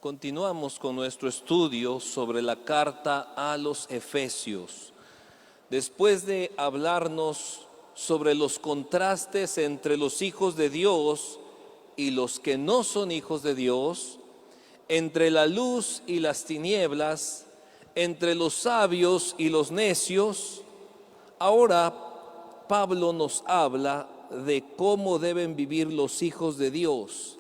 Continuamos con nuestro estudio sobre la carta a los Efesios. Después de hablarnos sobre los contrastes entre los hijos de Dios y los que no son hijos de Dios, entre la luz y las tinieblas, entre los sabios y los necios, ahora Pablo nos habla de cómo deben vivir los hijos de Dios.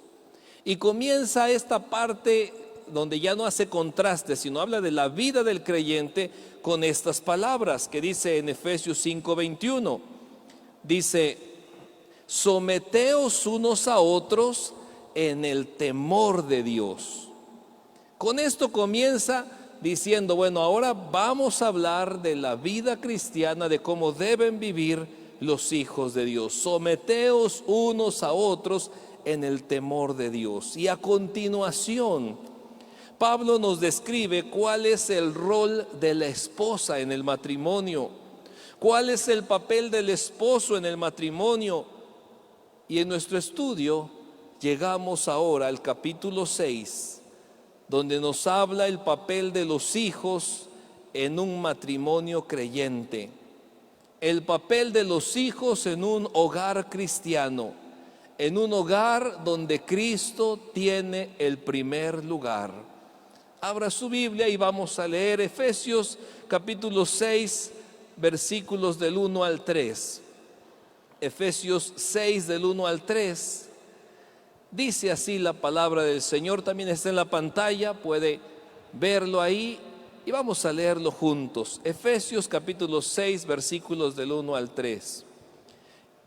Y comienza esta parte donde ya no hace contraste, sino habla de la vida del creyente con estas palabras que dice en Efesios 5:21. Dice: someteos unos a otros en el temor de Dios. Con esto comienza diciendo, bueno, ahora vamos a hablar de la vida cristiana, de cómo deben vivir los hijos de Dios. Someteos unos a otros en el temor de Dios. Y a continuación, Pablo nos describe cuál es el rol de la esposa en el matrimonio, cuál es el papel del esposo en el matrimonio. Y en nuestro estudio llegamos ahora al capítulo 6, donde nos habla el papel de los hijos en un matrimonio creyente, el papel de los hijos en un hogar cristiano, en un hogar donde Cristo tiene el primer lugar. Abra su Biblia y vamos a leer Efesios capítulo 6, versículos del 1 al 3. Efesios 6 del 1 al 3. Dice así la palabra del Señor, también está en la pantalla, puede verlo ahí y vamos a leerlo juntos. Efesios capítulo 6, versículos del 1 al 3.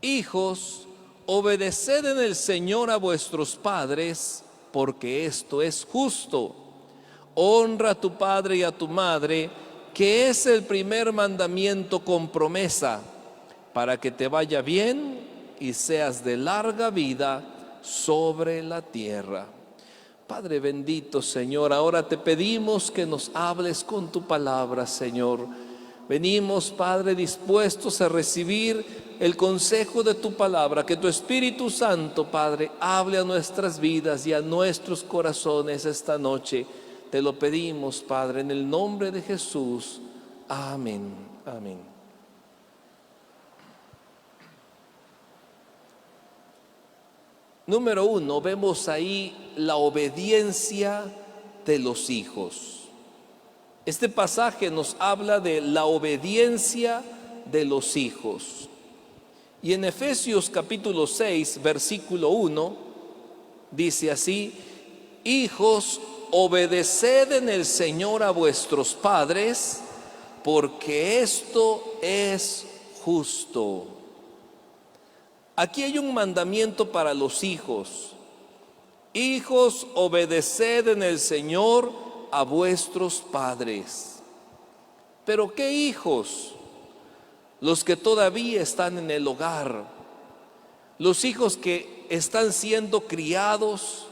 Hijos, obedeced en el Señor a vuestros padres, porque esto es justo. Honra a tu padre y a tu madre, que es el primer mandamiento con promesa, para que te vaya bien y seas de larga vida sobre la tierra. Padre bendito, Señor, ahora te pedimos que nos hables con tu palabra, Señor. Venimos, Padre, dispuestos a recibir el consejo de tu palabra, que tu Espíritu Santo, Padre, hable a nuestras vidas y a nuestros corazones esta noche. Te lo pedimos, Padre, en el nombre de Jesús. Amén. Amén. Número 1, vemos ahí la obediencia de los hijos. Este pasaje nos habla de la obediencia de los hijos. Y en Efesios capítulo 6, versículo 1, dice así: hijos, obedeced en el Señor a vuestros padres, porque esto es justo. Aquí hay un mandamiento para los hijos. Hijos, obedeced en el Señor a vuestros padres. ¿Pero qué hijos? Los que todavía están en el hogar, los hijos que están siendo criados,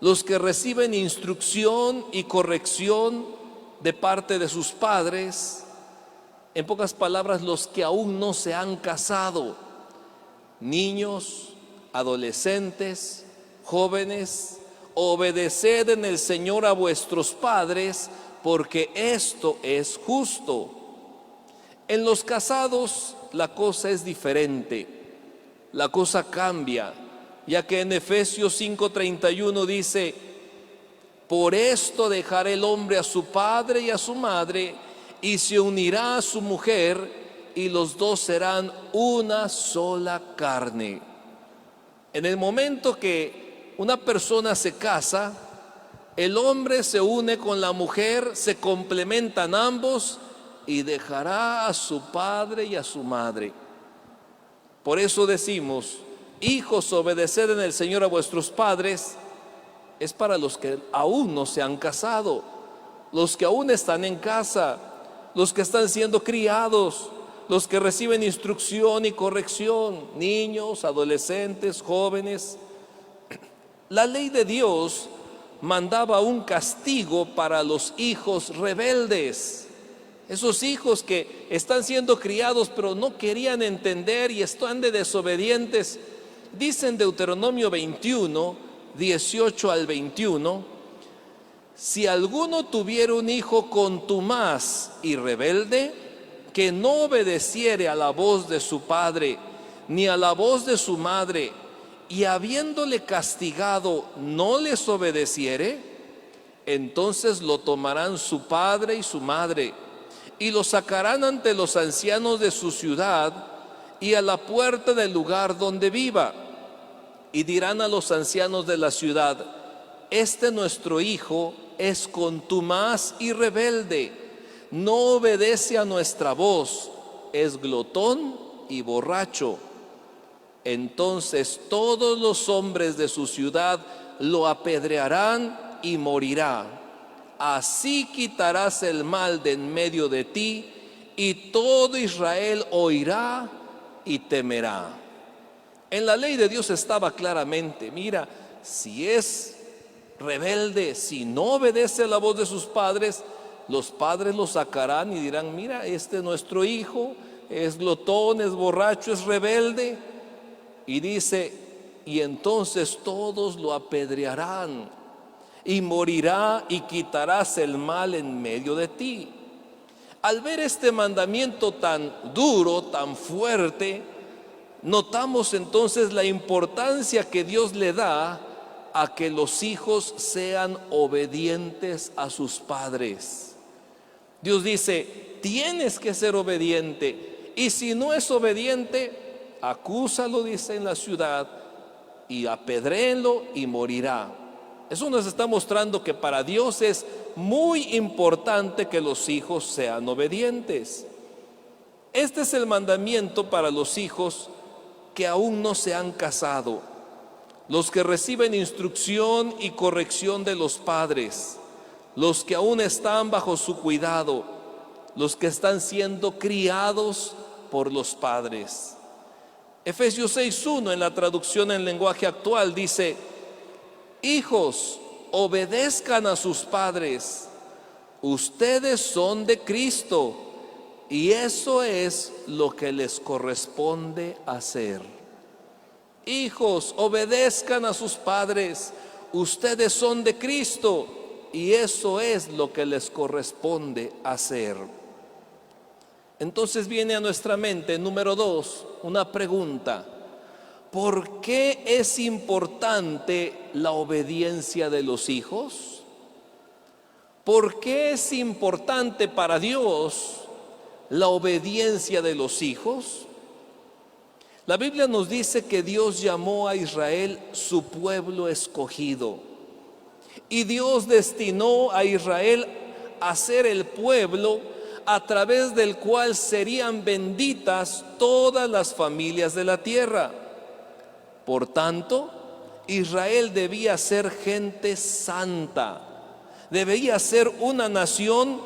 los que reciben instrucción y corrección de parte de sus padres. En pocas palabras, los que aún no se han casado, niños, adolescentes, jóvenes, obedeced en el Señor a vuestros padres, porque esto es justo. En los casados la cosa es diferente, la cosa cambia, ya que en Efesios 5:31 dice: por esto dejará el hombre a su padre y a su madre, y se unirá a su mujer, y los dos serán una sola carne. En el momento que una persona se casa, el hombre se une con la mujer, se complementan ambos y dejará a su padre y a su madre. Por eso decimos: hijos, obedeced en el Señor a vuestros padres. Es para los que aún no se han casado, los que aún están en casa, los que están siendo criados, los que reciben instrucción y corrección, niños, adolescentes, jóvenes. La ley de Dios mandaba un castigo para los hijos rebeldes, esos hijos que están siendo criados pero no querían entender y están de desobedientes. Dice en Deuteronomio 21, 18 al 21: si alguno tuviera un hijo contumaz y rebelde, que no obedeciere a la voz de su padre, ni a la voz de su madre, y habiéndole castigado no les obedeciere, entonces lo tomarán su padre y su madre, y lo sacarán ante los ancianos de su ciudad y a la puerta del lugar donde viva, y dirán a los ancianos de la ciudad: este nuestro hijo es contumaz y rebelde, no obedece a nuestra voz, es glotón y borracho. Entonces todos los hombres de su ciudad lo apedrearán y morirá. Así quitarás el mal de en medio de ti, y todo Israel oirá y temerá. En la ley de Dios estaba claramente: mira, si es rebelde, si no obedece a la voz de sus padres, los padres lo sacarán y dirán: mira, este es nuestro hijo, es glotón, es borracho, es rebelde. Y dice: y entonces todos lo apedrearán y morirá, y quitarás el mal en medio de ti. Al ver este mandamiento tan duro, tan fuerte, notamos entonces la importancia que Dios le da a que los hijos sean obedientes a sus padres. Dios dice: tienes que ser obediente, y si no es obediente, acúsalo, dice, en la ciudad, y apedréenlo y morirá. Eso nos está mostrando que para Dios es muy importante que los hijos sean obedientes. Este es el mandamiento para los hijos que aún no se han casado, los que reciben instrucción y corrección de los padres, los que aún están bajo su cuidado, los que están siendo criados por los padres. Efesios 6:1 en la traducción en lenguaje actual dice: hijos, obedezcan a sus padres, ustedes son de Cristo, y eso es lo que les corresponde hacer. Hijos, obedezcan a sus padres, ustedes son de Cristo, y eso es lo que les corresponde hacer. Entonces viene a nuestra mente, número 2, una pregunta: ¿por qué es importante la obediencia de los hijos? ¿Por qué es importante para Dios la obediencia de los hijos? La Biblia nos dice que Dios llamó a Israel su pueblo escogido, y Dios destinó a Israel a ser el pueblo a través del cual serían benditas todas las familias de la tierra. Por tanto, Israel debía ser gente santa, debía ser una nación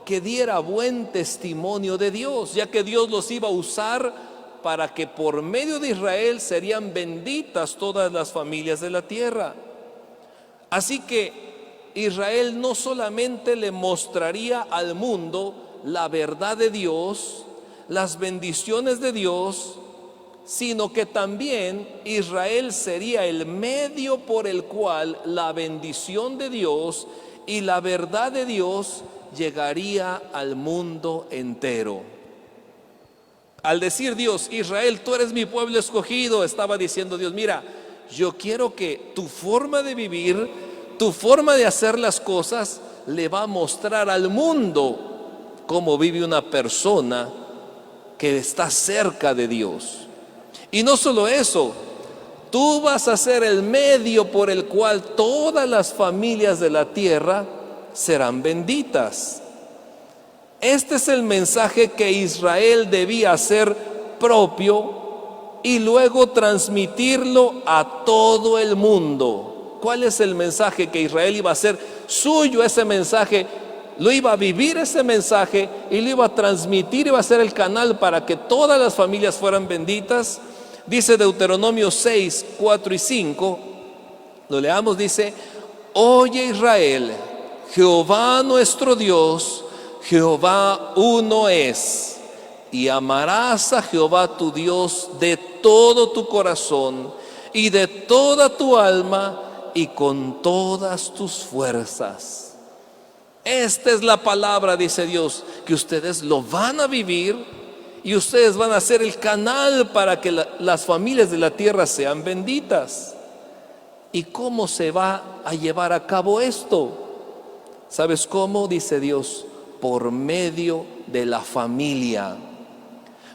que diera buen testimonio de Dios, ya que Dios los iba a usar para que por medio de Israel serían benditas todas las familias de la tierra. Así que Israel no solamente le mostraría al mundo la verdad de Dios, las bendiciones de Dios, sino que también Israel sería el medio por el cual la bendición de Dios y la verdad de Dios llegaría al mundo entero. Al decir Dios: Israel, tú eres mi pueblo escogido, estaba diciendo Dios: mira, yo quiero que tu forma de vivir, tu forma de hacer las cosas, le va a mostrar al mundo cómo vive una persona que está cerca de Dios. Y no solo eso, tú vas a ser el medio por el cual todas las familias de la tierra serán benditas. Este es el mensaje que Israel debía hacer propio y luego transmitirlo a todo el mundo. ¿Cuál es el mensaje que Israel iba a hacer suyo? Ese mensaje lo iba a vivir, ese mensaje, y lo iba a transmitir, iba a ser el canal para que todas las familias fueran benditas. Dice Deuteronomio 6, 4 y 5, lo leamos, dice: oye Israel, Jehová nuestro Dios, Jehová uno es, y amarás a Jehová tu Dios de todo tu corazón y de toda tu alma y con todas tus fuerzas. Esta es la palabra, dice Dios, que ustedes lo van a vivir y ustedes van a ser el canal para que las familias de la tierra sean benditas. ¿Y cómo se va a llevar a cabo esto? ¿Sabes cómo? Dice Dios, por medio de la familia.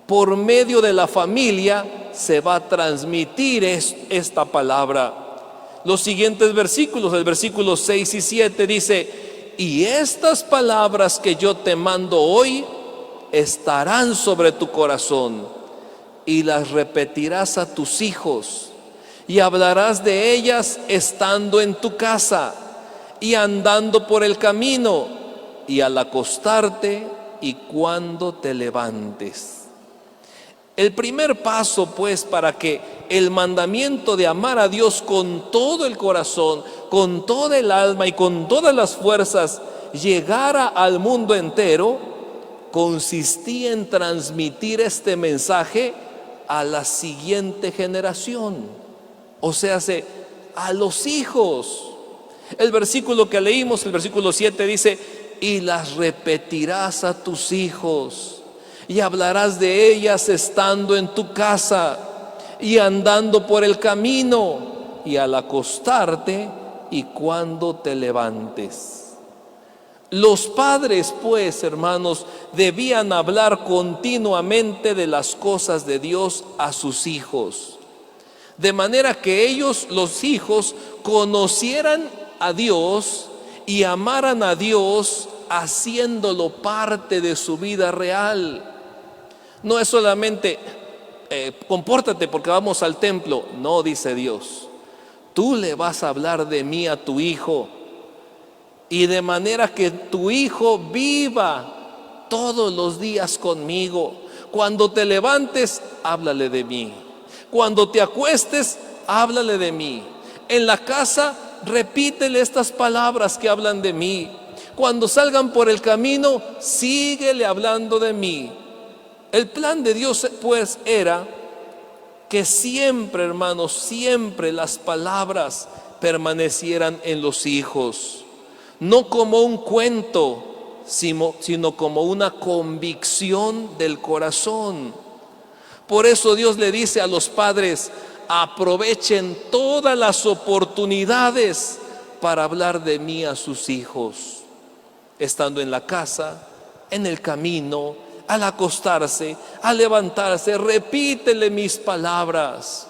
Por medio de la familia se va a transmitir esta palabra. Los siguientes versículos, el versículo 6 y 7 dice: y estas palabras que yo te mando hoy estarán sobre tu corazón, y las repetirás a tus hijos, y hablarás de ellas estando en tu casa, y andando por el camino, y al acostarte, y cuando te levantes. El primer paso, pues, para que el mandamiento de amar a Dios con todo el corazón, con toda el alma y con todas las fuerzas llegara al mundo entero, consistía en transmitir este mensaje a la siguiente generación, o sea, a los hijos. El versículo que leímos, el versículo 7 dice: y las repetirás a tus hijos, y hablarás de ellas estando en tu casa, y andando por el camino, y al acostarte, y cuando te levantes. Los padres, pues, hermanos, debían hablar continuamente de las cosas de Dios a sus hijos, de manera que ellos, los hijos, conocieran a Dios y amaran a Dios, haciéndolo parte de su vida real. No es solamente compórtate porque vamos al templo. No, dice Dios, tú le vas a hablar de mí a tu hijo, y de manera que tu hijo viva todos los días conmigo. Cuando te levantes, háblale de mí. Cuando te acuestes, háblale de mí. En la casa, repítele estas palabras que hablan de mí. Cuando salgan por el camino, síguele hablando de mí. El plan de Dios, pues, era que siempre, hermanos, siempre las palabras permanecieran en los hijos. No como un cuento, sino como una convicción del corazón. Por eso Dios le dice a los padres: aprovechen todas las oportunidades para hablar de mí a sus hijos, estando en la casa, en el camino, al acostarse, al levantarse. Repítele mis palabras.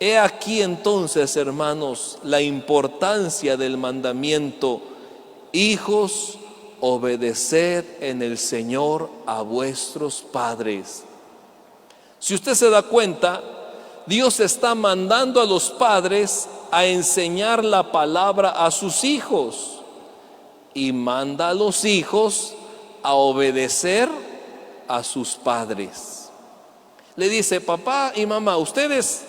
He aquí entonces, hermanos, la importancia del mandamiento: hijos, obedeced en el Señor a vuestros padres. Si usted se da cuenta, Dios está mandando a los padres a enseñar la palabra a sus hijos, y manda a los hijos a obedecer a sus padres. Le dice: papá y mamá, ustedes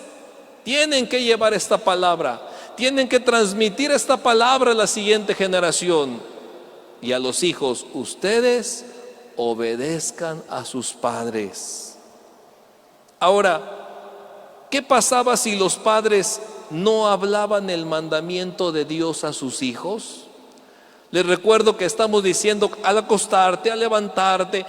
tienen que llevar esta palabra, tienen que transmitir esta palabra a la siguiente generación. Y a los hijos: ustedes obedezcan a sus padres. Ahora, ¿qué pasaba si los padres no hablaban el mandamiento de Dios a sus hijos? Les recuerdo que estamos diciendo: al acostarte, al levantarte,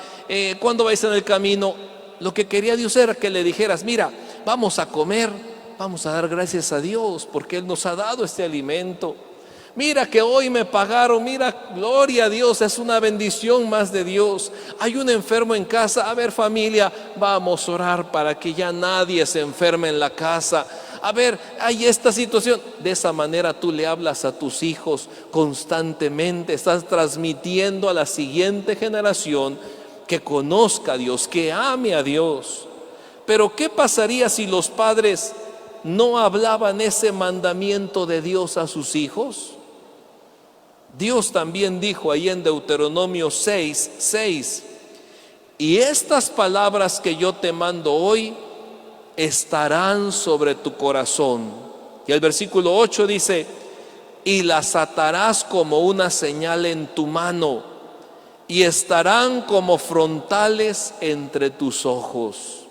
cuando vais en el camino. Lo que quería Dios era que le dijeras: mira, vamos a comer, vamos a dar gracias a Dios porque Él nos ha dado este alimento. Mira que hoy me pagaron, mira, gloria a Dios, es una bendición más de Dios. Hay un enfermo en casa, a ver familia, vamos a orar para que ya nadie se enferme en la casa. A ver, hay esta situación. De esa manera tú le hablas a tus hijos constantemente, estás transmitiendo a la siguiente generación que conozca a Dios, que ame a Dios. Pero ¿qué pasaría si los padres no hablaban ese mandamiento de Dios a sus hijos? Dios también dijo ahí en Deuteronomio 6:6: y estas palabras que yo te mando hoy estarán sobre tu corazón. Y el versículo 8 dice: y las atarás como una señal en tu mano, y estarán como frontales entre tus ojos.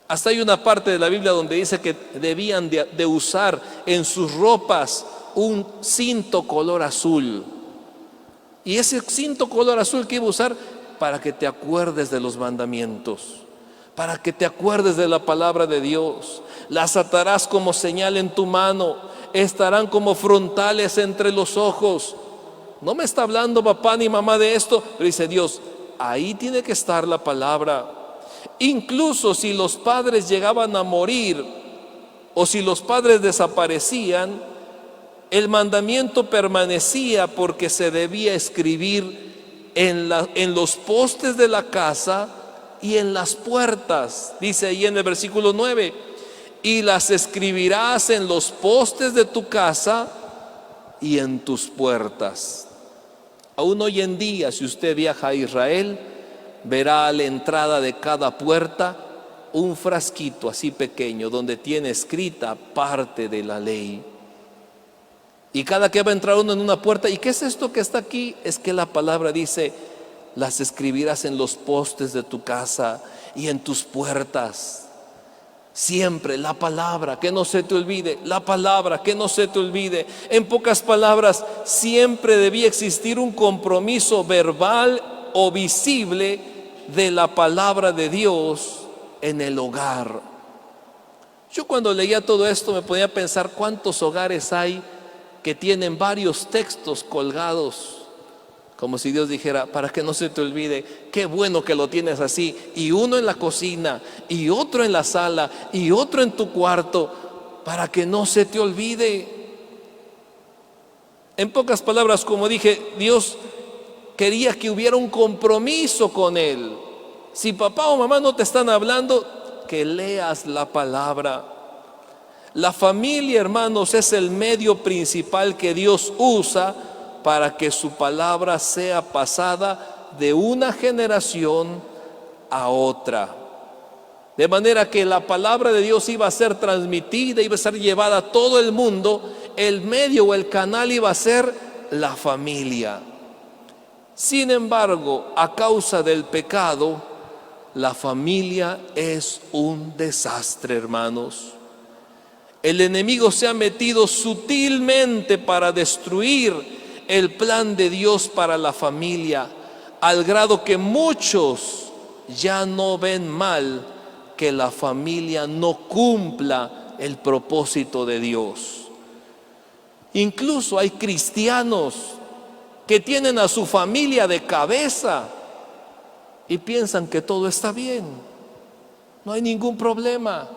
Hasta hay una parte de la Biblia donde dice que debían de usar en sus ropas un cinto color azul. Y ese cinto color azul que iba a usar para que te acuerdes de los mandamientos, para que te acuerdes de la palabra de Dios. Las atarás como señal en tu mano, estarán como frontales entre los ojos. No me está hablando papá ni mamá de esto, pero dice Dios, ahí tiene que estar la palabra. Incluso si los padres llegaban a morir o si los padres desaparecían, el mandamiento permanecía porque se debía escribir en los postes de la casa y en las puertas. Dice ahí en el versículo 9, y las escribirás en los postes de tu casa y en tus puertas. Aún hoy en día, si usted viaja a Israel, verá a la entrada de cada puerta un frasquito así pequeño donde tiene escrita parte de la ley. Y cada que va a entrar uno en una puerta, ¿y qué es esto que está aquí? Es que la palabra dice, las escribirás en los postes de tu casa y en tus puertas. Siempre la palabra, que no se te olvide, la palabra, que no se te olvide. En pocas palabras, siempre debía existir un compromiso verbal o visible de la palabra de Dios en el hogar. Yo cuando leía todo esto me ponía a pensar cuántos hogares hay que tienen varios textos colgados, como si Dios dijera, para que no se te olvide, qué bueno que lo tienes así, y uno en la cocina, y otro en la sala, y otro en tu cuarto, para que no se te olvide. En pocas palabras, como dije, Dios quería que hubiera un compromiso con Él. Si papá o mamá no te están hablando, que leas la palabra. La familia, hermanos, es el medio principal que Dios usa para que su palabra sea pasada de una generación a otra. De manera que la palabra de Dios iba a ser transmitida, iba a ser llevada a todo el mundo. El medio o el canal iba a ser la familia. Sin embargo, a causa del pecado, la familia es un desastre, hermanos. El enemigo se ha metido sutilmente para destruir el plan de Dios para la familia, al grado que muchos ya no ven mal que la familia no cumpla el propósito de Dios. Incluso hay cristianos que tienen a su familia de cabeza y piensan que todo está bien, no hay ningún problema.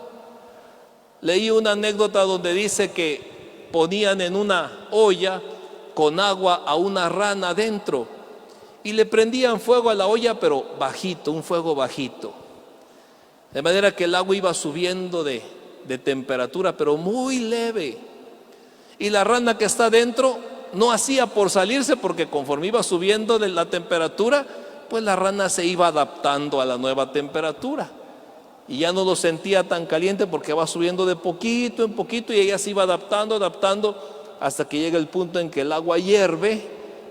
Leí una anécdota donde dice que ponían en una olla con agua a una rana dentro y le prendían fuego a la olla, pero bajito, un fuego bajito, de manera que el agua iba subiendo de temperatura, pero muy leve, y la rana que está dentro no hacía por salirse, porque conforme iba subiendo de la temperatura, pues la rana se iba adaptando a la nueva temperatura y ya no lo sentía tan caliente porque va subiendo de poquito en poquito, y ella se iba adaptando hasta que llega el punto en que el agua hierve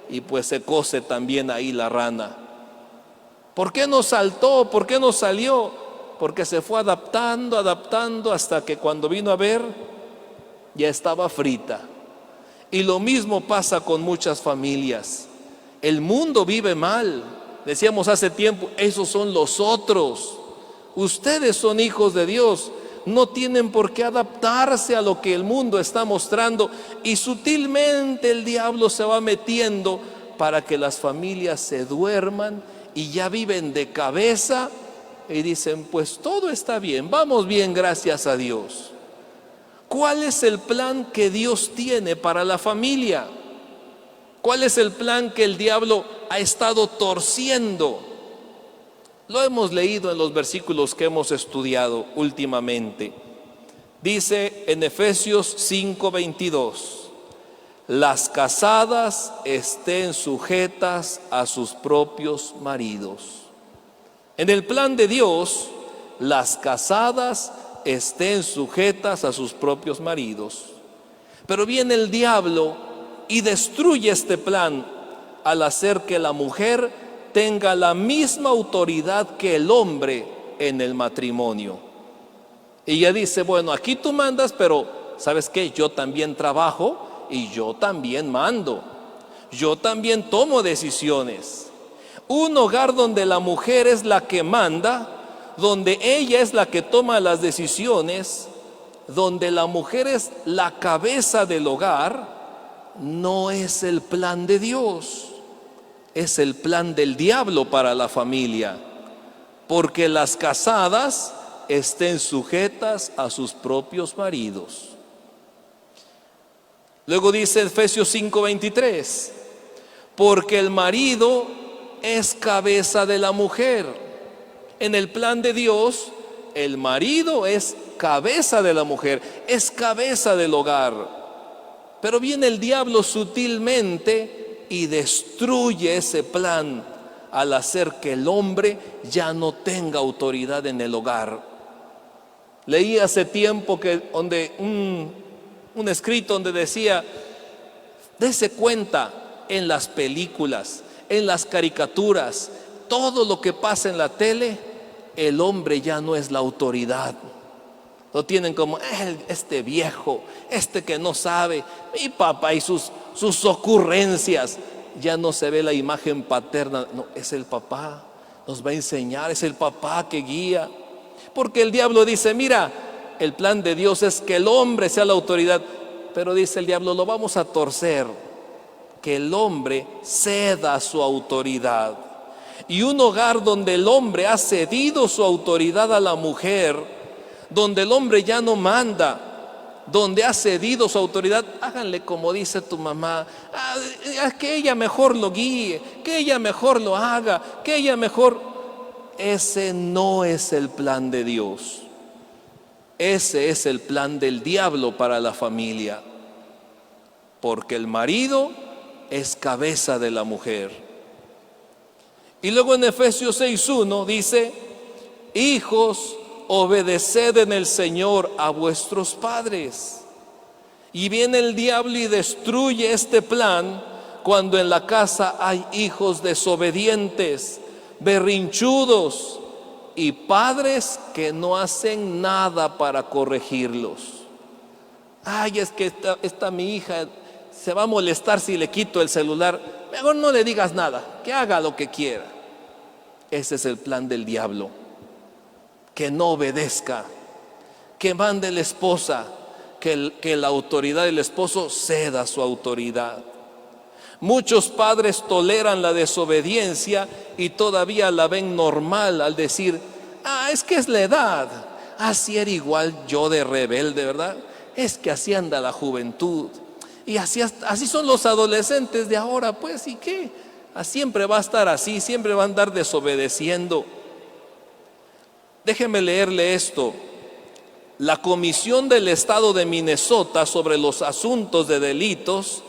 y pues se cose también ahí la rana. ¿Por qué no saltó? ¿Por qué no salió? Porque se fue adaptando hasta que cuando vino a ver ya estaba frita. Y lo mismo pasa con muchas familias. El mundo vive mal. Decíamos hace tiempo, esos son los otros. Ustedes son hijos de Dios, no tienen por qué adaptarse a lo que el mundo está mostrando, y sutilmente el diablo se va metiendo para que las familias se duerman y ya viven de cabeza y dicen, pues todo está bien, vamos bien, gracias a Dios. ¿Cuál es el plan que Dios tiene para la familia? ¿Cuál es el plan que el diablo ha estado torciendo? Lo hemos leído en los versículos que hemos estudiado últimamente. Dice en Efesios 5:22, las casadas estén sujetas a sus propios maridos. En el plan de Dios, las casadas estén sujetas a sus propios maridos. Pero viene el diablo y destruye este plan al hacer que la mujer tenga la misma autoridad que el hombre en el matrimonio. Y ella dice, bueno, aquí tú mandas, pero ¿sabes qué? Yo también trabajo y yo también mando. yo también tomo decisiones. Un hogar donde la mujer es la que manda, donde ella es la que toma las decisiones, donde la mujer es la cabeza del hogar, no es el plan de Dios, es el plan del diablo para la familia, porque las casadas estén sujetas a sus propios maridos. Luego dice Efesios 5:23, porque el marido es cabeza de la mujer. En el plan de Dios, el marido es cabeza de la mujer, es cabeza del hogar. Pero viene el diablo sutilmente y destruye ese plan al hacer que el hombre ya no tenga autoridad en el hogar. Leí hace tiempo donde un escrito donde decía, dése cuenta en las películas, en las caricaturas, todo lo que pasa en la tele, el hombre ya no es la autoridad. Lo tienen como este viejo, este que no sabe, mi papá y sus ocurrencias. Ya no se ve la imagen paterna, no, es el papá, nos va a enseñar, es el papá que guía. Porque el diablo dice, mira, el plan de Dios es que el hombre sea la autoridad, pero dice el diablo, lo vamos a torcer, que el hombre ceda su autoridad. Y un hogar donde el hombre ha cedido su autoridad a la mujer, donde el hombre ya no manda, donde ha cedido su autoridad, háganle como dice tu mamá, que ella mejor lo guíe, que ella mejor lo haga, que ella mejor. Ese no es el plan de Dios. Ese es el plan del diablo para la familia, porque el marido es cabeza de la mujer. Y luego en Efesios 6:1 dice, hijos, obedeced en el Señor a vuestros padres. Y viene el diablo y destruye este plan cuando en la casa hay hijos desobedientes, berrinchudos y padres que no hacen nada para corregirlos. Ay, es que esta mi hija se va a molestar si le quito el celular. Mejor no le digas nada, que haga lo que quiera. Ese es el plan del diablo. Que no obedezca, que mande la esposa, que la autoridad del esposo ceda su autoridad. Muchos padres toleran la desobediencia y todavía la ven normal al decir, es que es la edad. Así era igual yo de rebelde, ¿verdad? Es que así anda la juventud. Y así son los adolescentes de ahora, pues, ¿y qué? Siempre va a estar así, siempre va a andar desobedeciendo. Déjeme leerle esto. La Comisión del Estado de Minnesota sobre los asuntos de delitos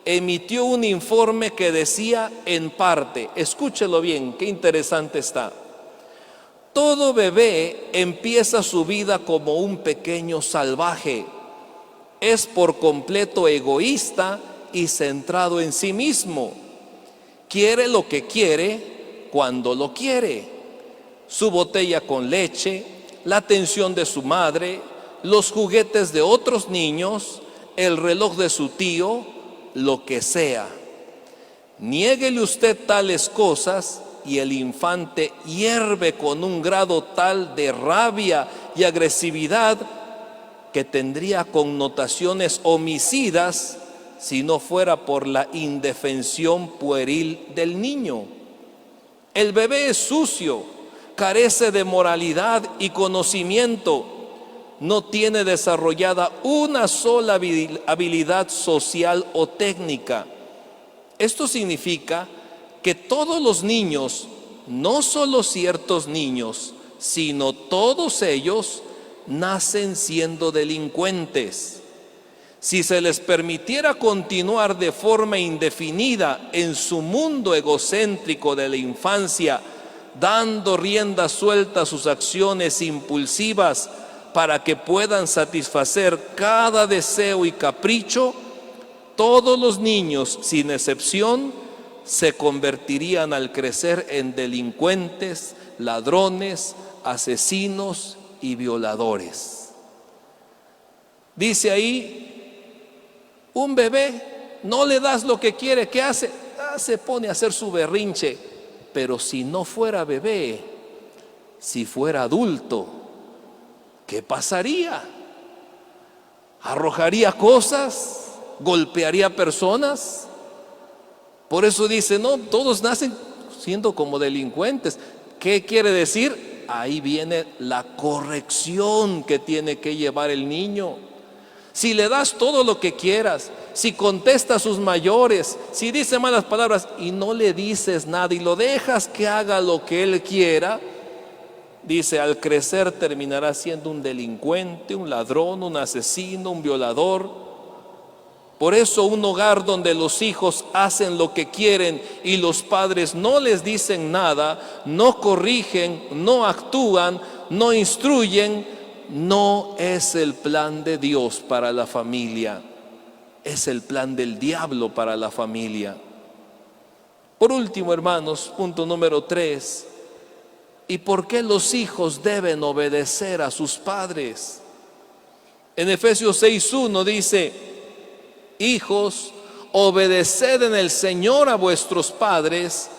emitió un informe que decía en parte, escúchelo bien, qué interesante está. Todo bebé empieza su vida como un pequeño salvaje. Es por completo egoísta y centrado en sí mismo. Quiere lo que quiere cuando lo quiere. Su botella con leche, la atención de su madre, los juguetes de otros niños, el reloj de su tío, lo que sea. Niéguele usted tales cosas y el infante hierve con un grado tal de rabia y agresividad que tendría connotaciones homicidas si no fuera por la indefensión pueril del niño. El bebé es sucio, carece de moralidad y conocimiento, no tiene desarrollada una sola habilidad social o técnica. Esto significa que todos los niños, no solo ciertos niños, sino todos ellos, nacen siendo delincuentes. Si se les permitiera continuar de forma indefinida en su mundo egocéntrico de la infancia, dando rienda suelta a sus acciones impulsivas para que puedan satisfacer cada deseo y capricho, todos los niños, sin excepción, se convertirían al crecer en delincuentes, ladrones, asesinos y violadores. Dice ahí, un bebé no le das lo que quiere, ¿qué hace? Se pone a hacer su berrinche. Pero si no fuera bebé, si fuera adulto, ¿qué pasaría? ¿Arrojaría cosas? ¿Golpearía personas? Por eso dice, no, todos nacen siendo como delincuentes. ¿Qué quiere decir? Ahí viene la corrección que tiene que llevar el niño. Si le das todo lo que quieras, si contesta a sus mayores, si dice malas palabras y no le dices nada y lo dejas que haga lo que él quiera, dice, al crecer terminará siendo un delincuente, un ladrón, un asesino, un violador. Por eso un hogar donde los hijos hacen lo que quieren y los padres no les dicen nada, no corrigen, no actúan, no instruyen, no es el plan de Dios para la familia, es el plan del diablo para la familia. Por último, hermanos, punto número 3, ¿y por qué los hijos deben obedecer a sus padres? En Efesios 6:1 dice, hijos, obedeced en el Señor a vuestros padres,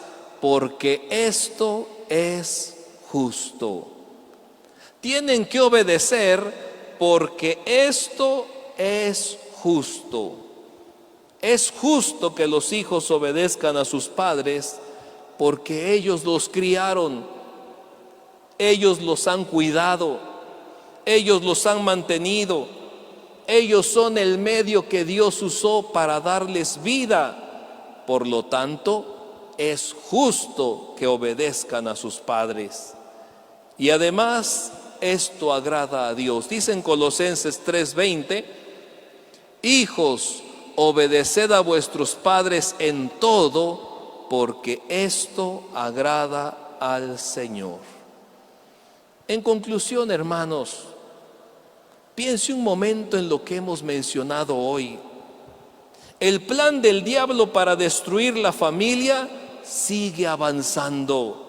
porque esto es justo. Tienen que obedecer porque esto es justo. Es justo que los hijos obedezcan a sus padres porque ellos los criaron, ellos los han cuidado, ellos los han mantenido, ellos son el medio que Dios usó para darles vida. Por lo tanto, es justo que obedezcan a sus padres. Y además, esto agrada a Dios. Dice en Colosenses 3:20, hijos, obedeced a vuestros padres en todo, porque esto agrada al Señor. En conclusión, hermanos, piense un momento en lo que hemos mencionado hoy. El plan del diablo para destruir la familia sigue avanzando.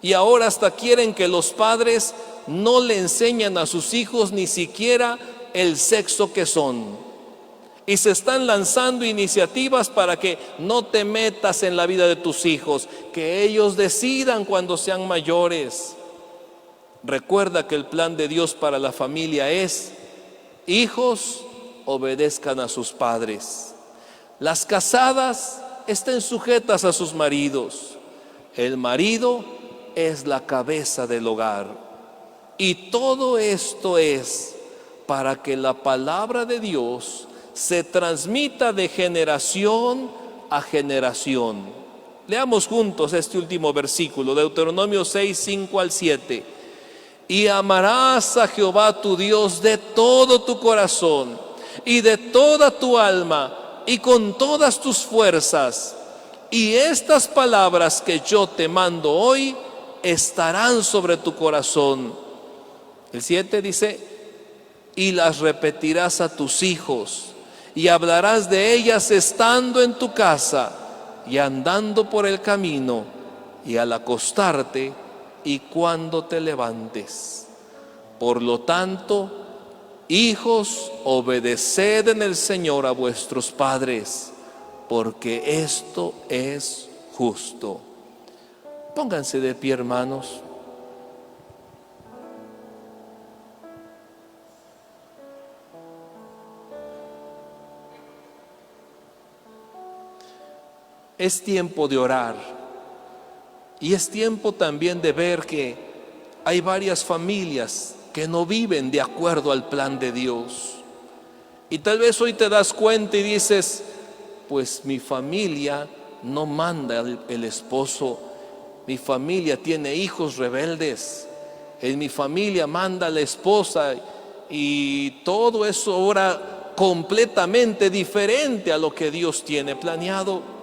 Y ahora hasta quieren que los padres no le enseñen a sus hijos ni siquiera el sexo que son. Y se están lanzando iniciativas para que no te metas en la vida de tus hijos, que ellos decidan cuando sean mayores. Recuerda que el plan de Dios para la familia es, hijos, obedezcan a sus padres. Las casadas estén sujetas a sus maridos. El marido es la cabeza del hogar. Y todo esto es para que la palabra de Dios se transmita de generación a generación. Leamos juntos este último versículo, Deuteronomio 6:5-7. Y amarás a Jehová tu Dios de todo tu corazón y de toda tu alma y con todas tus fuerzas. Y estas palabras que yo te mando hoy estarán sobre tu corazón. El 7 dice, y las repetirás a tus hijos y hablarás de ellas estando en tu casa y andando por el camino y al acostarte y cuando te levantes. Por lo tanto, hijos, obedeced en el Señor a vuestros padres, porque esto es justo. Pónganse de pie, hermanos. Es tiempo de orar. Y es tiempo también de ver que hay varias familias que no viven de acuerdo al plan de Dios. Y tal vez hoy te das cuenta y dices, pues mi familia no manda el esposo, mi familia tiene hijos rebeldes, en mi familia manda la esposa y todo eso ahora completamente diferente a lo que Dios tiene planeado.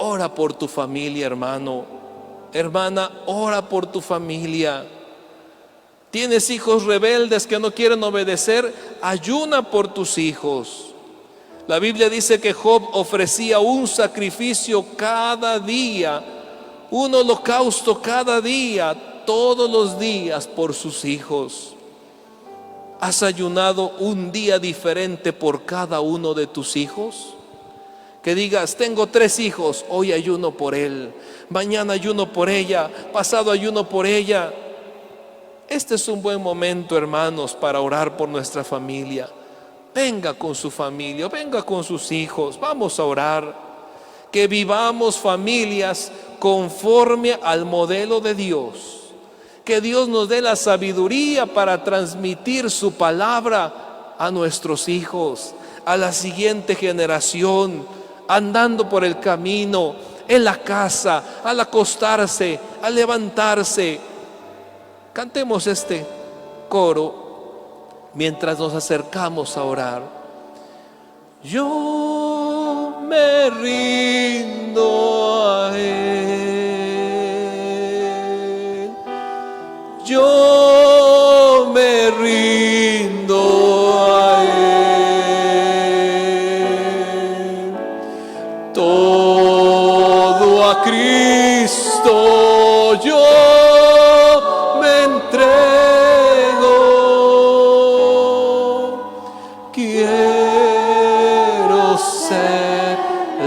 Ora por tu familia, hermano, hermana, ora por tu familia. ¿Tienes hijos rebeldes que no quieren obedecer? Ayuna por tus hijos. La Biblia dice que Job ofrecía un sacrificio cada día, un holocausto cada día, todos los días por sus hijos. ¿Has ayunado un día diferente por cada uno de tus hijos? Que digas, tengo 3 hijos, hoy ayuno por él, mañana ayuno por ella, pasado ayuno por ella. Este es un buen momento, hermanos, para orar por nuestra familia. Venga con su familia, venga con sus hijos, vamos a orar. Que vivamos familias conforme al modelo de Dios. Que Dios nos dé la sabiduría para transmitir su palabra a nuestros hijos, a la siguiente generación, andando por el camino, en la casa, al acostarse, al levantarse. Cantemos este coro mientras nos acercamos a orar. Yo me rindo a Él. Yo me rindo a Él. Todo a Cristo yo me entrego. Quiero serle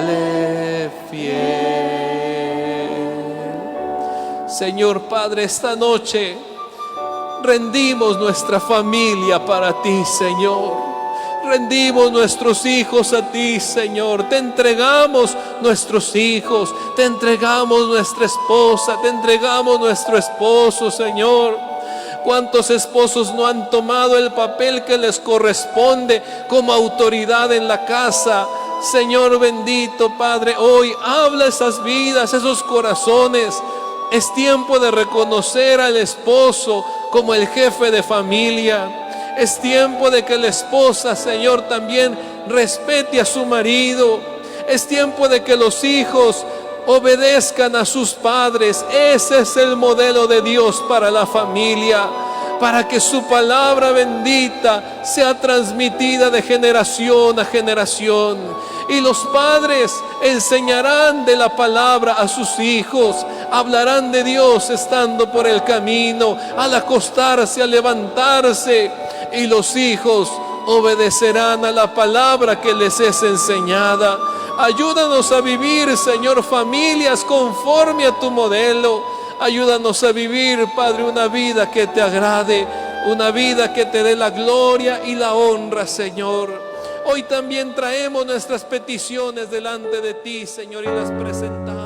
fiel. Señor Padre, esta noche rendimos nuestra familia para ti, Señor. Rendimos nuestros hijos a ti, Señor. Te entregamos nuestros hijos, te entregamos nuestra esposa, te entregamos nuestro esposo, Señor. ¿Cuántos esposos no han tomado el papel que les corresponde como autoridad en la casa? Señor bendito, Padre, hoy habla esas vidas, esos corazones. Es tiempo de reconocer al esposo como el jefe de familia. Es tiempo de que la esposa, Señor, también respete a su marido. Es tiempo de que los hijos obedezcan a sus padres. Ese es el modelo de Dios para la familia, para que su palabra bendita sea transmitida de generación a generación. Y los padres enseñarán de la palabra a sus hijos, hablarán de Dios estando por el camino, al acostarse, al levantarse. Y los hijos obedecerán a la palabra que les es enseñada. Ayúdanos a vivir, Señor, familias conforme a tu modelo. Ayúdanos a vivir, Padre, una vida que te agrade, una vida que te dé la gloria y la honra, Señor. Hoy también traemos nuestras peticiones delante de ti, Señor, y las presentamos.